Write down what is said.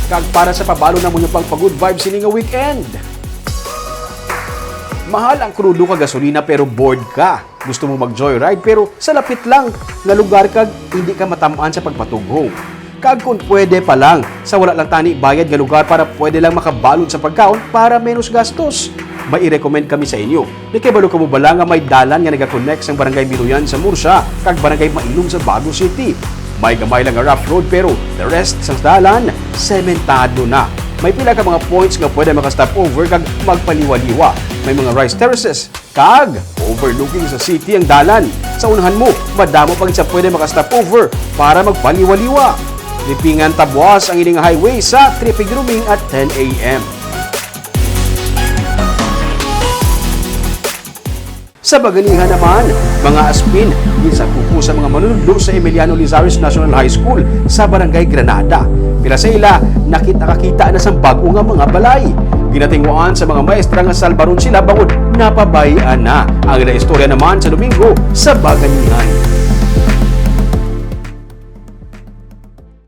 kag para sa pabalo na mo nyo pang pag-good vibes sini nga weekend. Mahal ang krudo ka gasolina pero bored ka. Gusto mo mag-joyride pero sa lapit lang nga lugar kag hindi ka matamaan sa pagpatugho. Kag kung pwede pa lang, sa wala lang tani bayad nga lugar para pwede lang makabalod sa pagkaon para menos gastos. May i-recommend kami sa inyo. Nakibalo ka mo bala nga may dalan nga nag-connect sa Barangay Miluyan sa Murcia kag Barangay Mailong sa Bago City. May gamay lang nga rough road pero the rest sa dalan, sementado na. May pila ka mga points nga pwede maka-stop over kag magpaliwaliwa. May mga rice terraces kag overlooking sa city ang dalan. Sa unahan mo, madamo pag sa pwede maka-stop over para magpaliwaliwa. Lipingan Tabuas ang ining highway sa traffic grooming at 10 a.m. Sa Baganihan naman, mga aspin, sa kupo sa mga manunod sa Emiliano Lizares National High School sa Barangay Granada. Pila sa ila, nakita na sa bago nga mga balay. Ginatinguan sa mga maestra nga salbaron sila bangod napabayaan na. Ang istorya naman sa Domingo sa Baganihan.